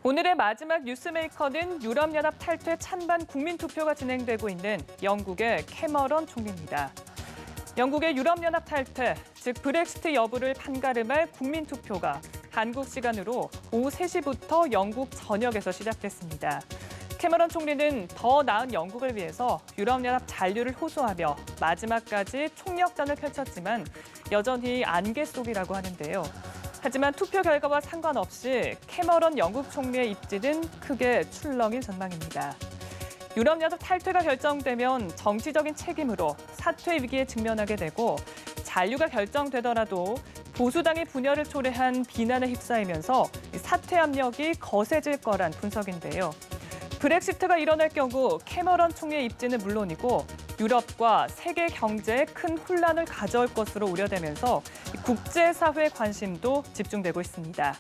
오늘의 마지막 뉴스메이커는 유럽연합 탈퇴 찬반 국민투표가 진행되고 있는 영국의 캐머런 총리입니다. 영국의 유럽연합 탈퇴, 즉 브렉시트 여부를 판가름할 국민투표가 한국 시간으로 오후 3시부터 영국 전역에서 시작됐습니다. 캐머런 총리는 더 나은 영국을 위해서 유럽연합 잔류를 호소하며 마지막까지 총력전을 펼쳤지만 여전히 안개 속이라고 하는데요. 하지만 투표 결과와 상관없이 캐머런 영국 총리의 입지는 크게 출렁일 전망입니다. 유럽연합 탈퇴가 결정되면 정치적인 책임으로 사퇴 위기에 직면하게 되고 잔류가 결정되더라도 보수당의 분열을 초래한 비난에 휩싸이면서 사퇴 압력이 거세질 거란 분석인데요. 브렉시트가 일어날 경우 캐머런 총리의 입지는 물론이고 유럽과 세계 경제에 큰 혼란을 가져올 것으로 우려되면서 국제사회 관심도 집중되고 있습니다.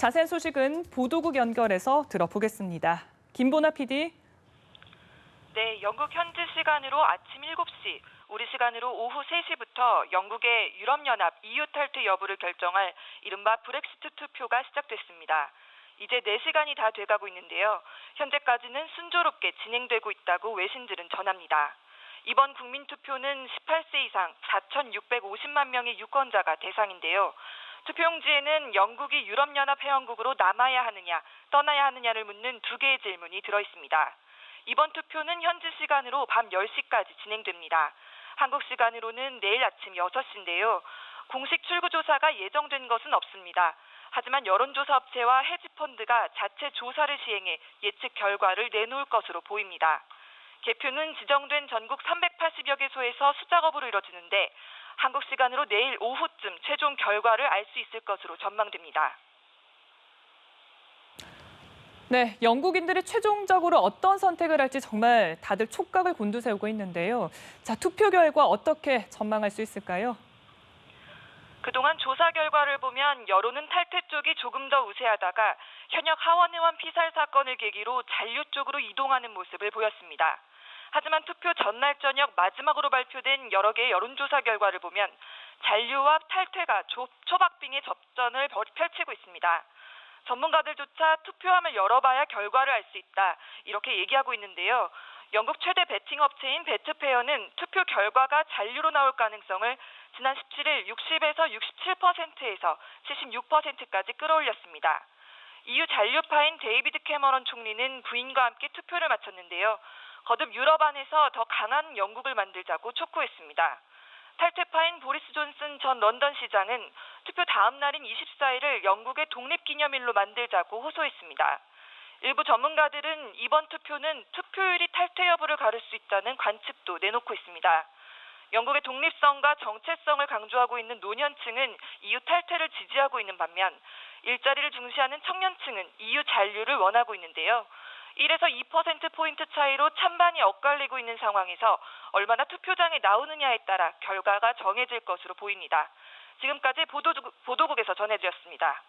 자세한 소식은 보도국 연결해서 들어보겠습니다. 김보나 PD. 네, 영국 현지 시간으로 아침 7시, 우리 시간으로 오후 3시부터 영국의 유럽연합 EU 탈퇴 여부를 결정할 이른바 브렉시트 투표가 시작됐습니다. 이제 4시간이 다 돼가고 있는데요. 현재까지는 순조롭게 진행되고 있다고 외신들은 전합니다. 이번 국민투표는 18세 이상 4,650만 명의 유권자가 대상인데요. 투표용지에는 영국이 유럽연합 회원국으로 남아야 하느냐, 떠나야 하느냐를 묻는 2개의 질문이 들어있습니다. 이번 투표는 현지 시간으로 밤 10시까지 진행됩니다. 한국 시간으로는 내일 아침 6시인데요. 공식 출구조사가 예정된 것은 없습니다. 하지만 여론조사 업체와 헤지펀드가 자체 조사를 시행해 예측 결과를 내놓을 것으로 보입니다. 개표는 지정된 전국 380여 개소에서 수작업으로 이뤄지는데 한국 시간으로 내일 오후쯤 최종 결과를 알 수 있을 것으로 전망됩니다. 네, 영국인들이 최종적으로 어떤 선택을 할지 정말 다들 촉각을 곤두세우고 있는데요. 자, 투표 결과 어떻게 전망할 수 있을까요? 그동안 조사 결과를 보면 여론은 탈퇴 쪽이 조금 더 우세하다가 현역 하원 의원 피살 사건을 계기로 잔류 쪽으로 이동하는 모습을 보였습니다. 하지만 투표 전날 저녁 마지막으로 발표된 여러 개의 여론조사 결과를 보면 잔류와 탈퇴가 초박빙의 접전을 펼치고 있습니다. 전문가들조차 투표함을 열어봐야 결과를 알 수 있다, 이렇게 얘기하고 있는데요. 영국 최대 베팅 업체인 베트페어는 투표 결과가 잔류로 나올 가능성을 지난 17일 60에서 67%에서 76%까지 끌어올렸습니다. EU 잔류파인 데이비드 캐머런 총리는 부인과 함께 투표를 마쳤는데요. 거듭 유럽 안에서 더 강한 영국을 만들자고 촉구했습니다. 탈퇴파인 보리스 존슨 전 런던 시장은 투표 다음 날인 24일을 영국의 독립기념일로 만들자고 호소했습니다. 일부 전문가들은 이번 투표는 투표율이 탈퇴 여부를 가를 수 있다는 관측도 내놓고 있습니다. 영국의 독립성과 정체성을 강조하고 있는 노년층은 EU 탈퇴를 지지하고 있는 반면 일자리를 중시하는 청년층은 EU 잔류를 원하고 있는데요. 1에서 2%포인트 차이로 찬반이 엇갈리고 있는 상황에서 얼마나 투표장에 나오느냐에 따라 결과가 정해질 것으로 보입니다. 지금까지 보도국에서 전해드렸습니다.